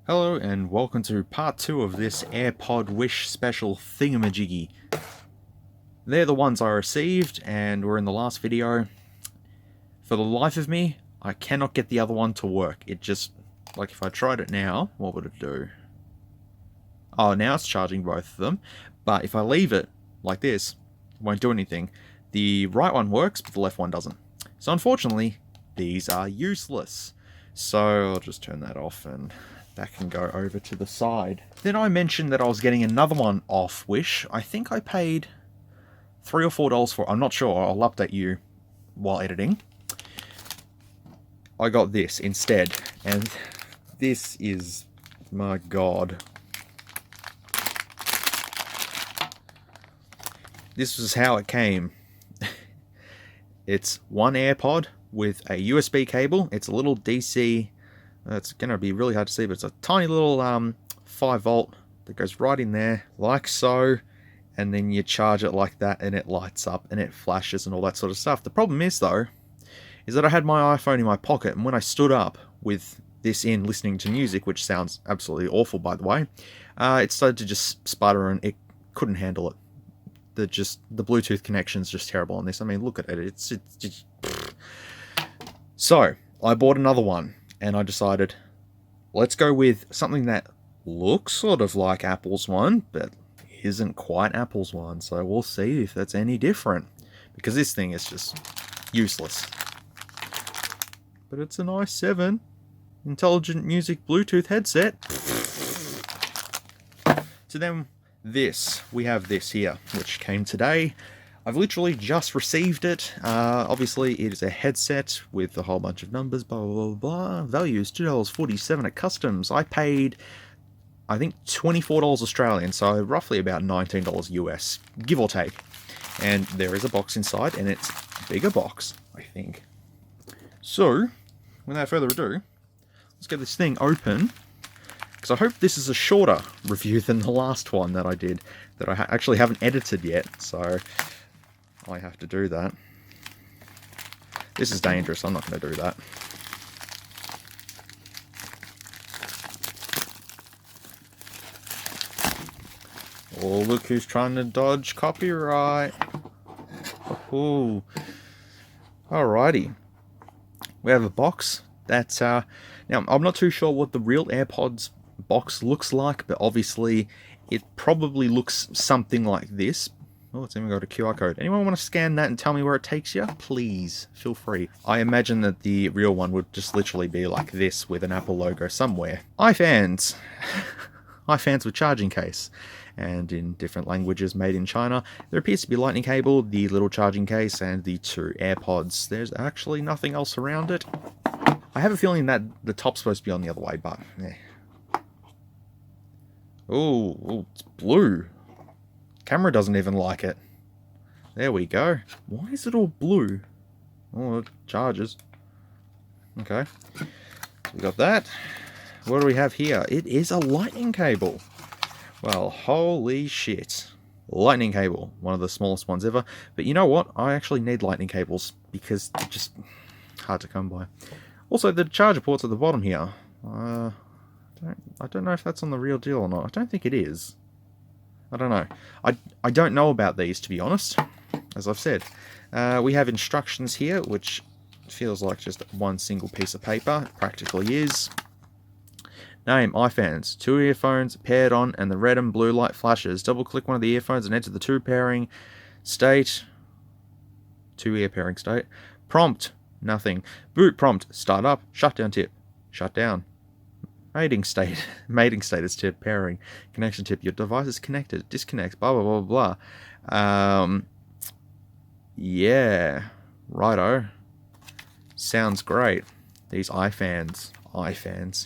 Hello and welcome to part 2 of this AirPod Wish special thingamajiggy. They're the ones I received and were in the last video. For the life of me, I cannot get the other one to work. It just, like if I tried it now, what would it do? Oh, now it's charging both of them, but if I leave it like this, it won't do anything. The right one works, but the left one doesn't. So unfortunately, these are useless. So I'll just turn that off and that can go over to the side. Then I mentioned that I was getting another one off Wish. I think I paid $3 or $4 for it. I'm not sure. I'll update you while editing. I got this instead. And this is... my god. This was how it came. It's one AirPod with a USB cable. It's a little DC... it's going to be really hard to see, but it's a tiny little 5 volt that goes right in there, like so, and then you charge it like that, and it lights up, and it flashes, and all that sort of stuff. The problem is, though, is that I had my iPhone in my pocket, and when I stood up with this in, listening to music, which sounds absolutely awful, by the way, it started to just sputter, and it couldn't handle it. The Bluetooth connection's just terrible on this. I mean, look at it. It's just... So, I bought another one. And I decided, let's go with something that looks sort of like Apple's one, but isn't quite Apple's one. So we'll see if that's any different. Because this thing is just useless. But it's an i7 intelligent music Bluetooth headset. So then we have this here, which came today. I've literally just received it. Obviously, it is a headset with a whole bunch of numbers, blah, blah, blah, blah. Values, $2.47 at customs. I paid, I think, $24 Australian, so roughly about $19 US, give or take. And there is a box inside, and it's a bigger box, I think. So, without further ado, let's get this thing open. Because I hope this is a shorter review than the last one that I did, that I actually haven't edited yet, so... I have to do that. This is dangerous. I'm not going to do that. Oh, look who's trying to dodge copyright. Oh, alrighty. We have a box. That's now I'm not too sure what the real AirPods box looks like, but obviously it probably looks something like this. Oh, it's even got a QR code. Anyone want to scan that and tell me where it takes you? Please, feel free. I imagine that the real one would just literally be like this with an Apple logo somewhere. iFans. iFans with charging case. And in different languages made in China. There appears to be lightning cable, the little charging case, and the 2 AirPods. There's actually nothing else around it. I have a feeling that the top's supposed to be on the other way, but... eh. Oh, it's blue. Camera doesn't even like it. There we go. Why is it all blue? Oh, it charges. Okay. So we got that. What do we have here? It is a lightning cable. Well, holy shit. Lightning cable. One of the smallest ones ever. But you know what? I actually need lightning cables because they're just hard to come by. Also, the charger port's at the bottom here. I don't know if that's on the real deal or not. I don't think it is. I don't know. I don't know about these, to be honest, as I've said. We have instructions here, which feels like just one single piece of paper. It practically is. Name, iFans. 2 earphones paired on, and the red and blue light flashes. Double-click one of the earphones and enter the 2 pairing state. 2 ear pairing state. Prompt, nothing. Boot prompt, start up, shutdown tip, shut down. Mating status tip, pairing, connection tip, your device is connected, disconnect, blah, blah, blah, blah. Yeah, righto. Sounds great. These iFans,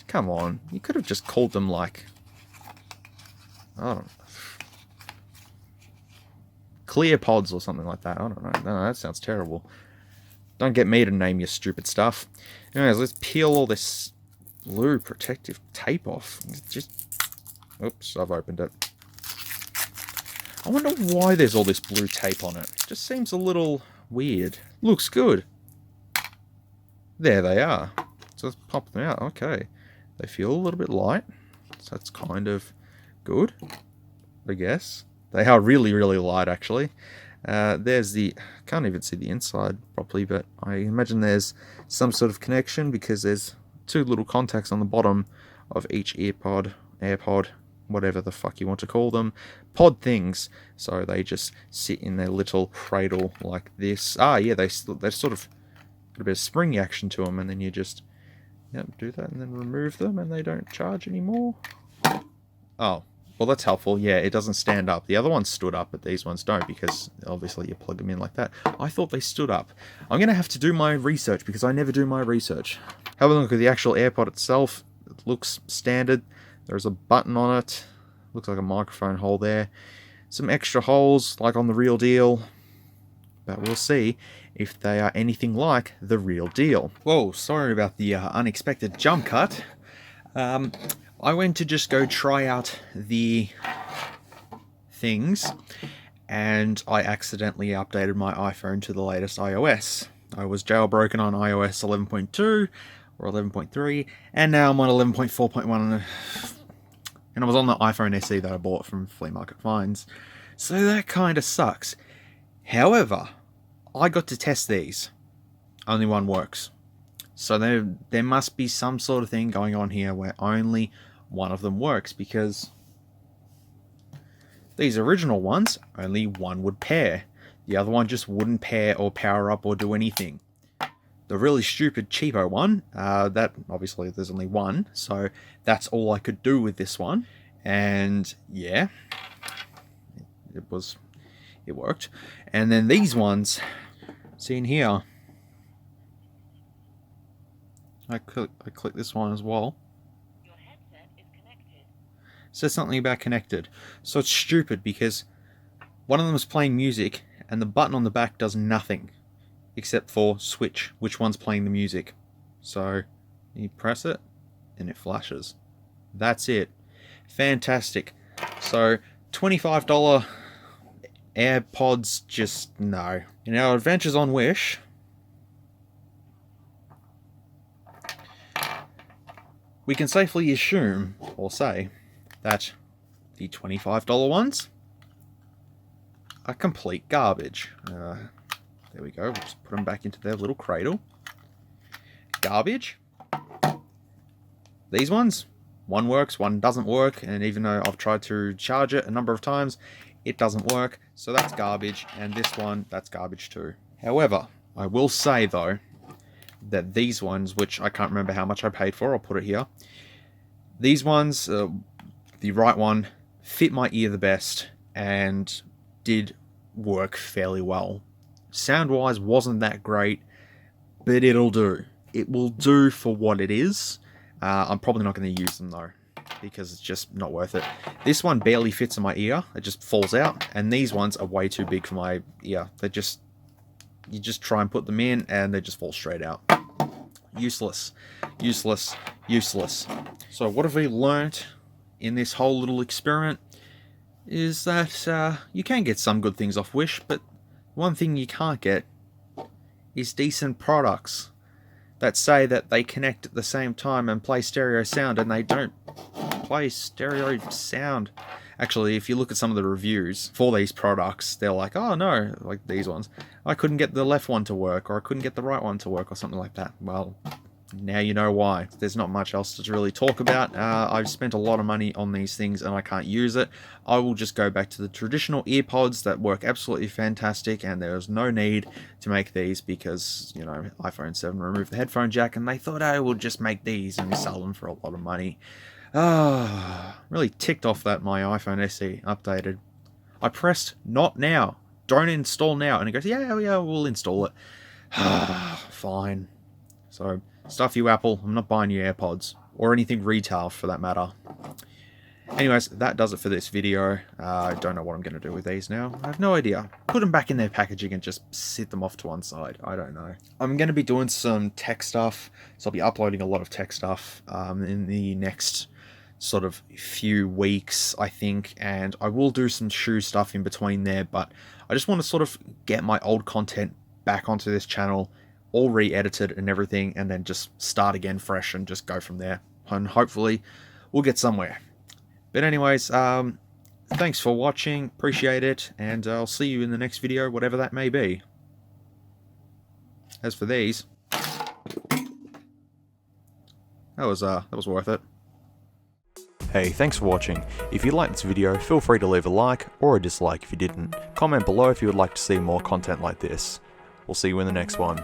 come on. You could have just called them like, I don't know, Clear Pods or something like that. I don't know. No, that sounds terrible. Don't get me to name your stupid stuff. Anyways, let's peel all this blue protective tape off. Oops, I've opened it. I wonder why there's all this blue tape on it. It just seems a little weird. Looks good. There they are. So let's pop them out. Okay. They feel a little bit light. So that's kind of good, I guess. They are really, really light, actually. There's the... can't even see the inside properly, but I imagine there's some sort of connection because there's two little contacts on the bottom of each AirPod, whatever the fuck you want to call them, pod things. So they just sit in their little cradle like this. Ah, yeah, they sort of got a bit of spring action to them, and then you just do that and then remove them, and they don't charge anymore. Oh, well, that's helpful. Yeah, it doesn't stand up. The other ones stood up, but these ones don't, because obviously you plug them in like that. I thought they stood up. I'm going to have to do my research, because I never do my research. Have a look at the actual AirPod itself. It looks standard. There's a button on it. Looks like a microphone hole there. Some extra holes, like on the real deal. But we'll see if they are anything like the real deal. Whoa, sorry about the unexpected jump cut. I went to just go try out the things, and I accidentally updated my iPhone to the latest iOS. I was jailbroken on iOS 11.2 or 11.3, and now I'm on 11.4.1, and I was on the iPhone SE that I bought from Flea Market Finds, so that kind of sucks. However, I got to test these. Only one works. So there must be some sort of thing going on here where only one of them works, because these original ones, only one would pair. The other one just wouldn't pair or power up or do anything. The really stupid cheapo one, that obviously there's only one, so that's all I could do with this one. And yeah, it worked. And then these ones, see in here, I click this one as well. Your headset is connected. Says something about connected. So it's stupid, because one of them is playing music and the button on the back does nothing except for switch which one's playing the music. So you press it and it flashes. That's it. Fantastic. So $25 AirPods, just no. In our adventures on Wish, we can safely assume, or say, that the $25 ones are complete garbage. There we go, we'll just put them back into their little cradle. Garbage. These ones, one works, one doesn't work, and even though I've tried to charge it a number of times, it doesn't work, so that's garbage, and this one, that's garbage too. However, I will say though, that these ones, which I can't remember how much I paid for, I'll put it here. These ones, the right one, fit my ear the best and did work fairly well. Sound-wise wasn't that great, but it'll do. It will do for what it is. I'm probably not going to use them though, because it's just not worth it. This one barely fits in my ear, it just falls out, and these ones are way too big for my ear. You just try and put them in and they just fall straight out. Useless. Useless. Useless. So what have we learnt in this whole little experiment is that you can get some good things off Wish, but one thing you can't get is decent products that say that they connect at the same time and play stereo sound, and they don't play stereo sound. Actually, if you look at some of the reviews for these products, they're like, oh no, like these ones, I couldn't get the left one to work, or I couldn't get the right one to work, or something like that. Well, now you know why. There's not much else to really talk about. I've spent a lot of money on these things and I can't use it. I will just go back to the traditional earpods that work absolutely fantastic, and there's no need to make these because, you know, iPhone 7 removed the headphone jack and they thought I would just make these and sell them for a lot of money. Really ticked off that my iPhone SE updated. I pressed not now, don't install now, and it goes, yeah, we'll install it. Fine. So, stuff you Apple, I'm not buying you AirPods, or anything retail for that matter. Anyways, that does it for this video. I don't know what I'm going to do with these now. I have no idea. Put them back in their packaging and just sit them off to one side. I don't know. I'm going to be doing some tech stuff, so I'll be uploading a lot of tech stuff in the next sort of few weeks, I think, and I will do some shoe stuff in between there, but I just want to sort of get my old content back onto this channel, all re-edited and everything, and then just start again fresh and just go from there. And hopefully we'll get somewhere. But anyways, thanks for watching, appreciate it, and I'll see you in the next video, whatever that may be. As for these, that was worth it. Hey, thanks for watching. If you liked this video, feel free to leave a like or a dislike if you didn't. Comment below if you would like to see more content like this. We'll see you in the next one.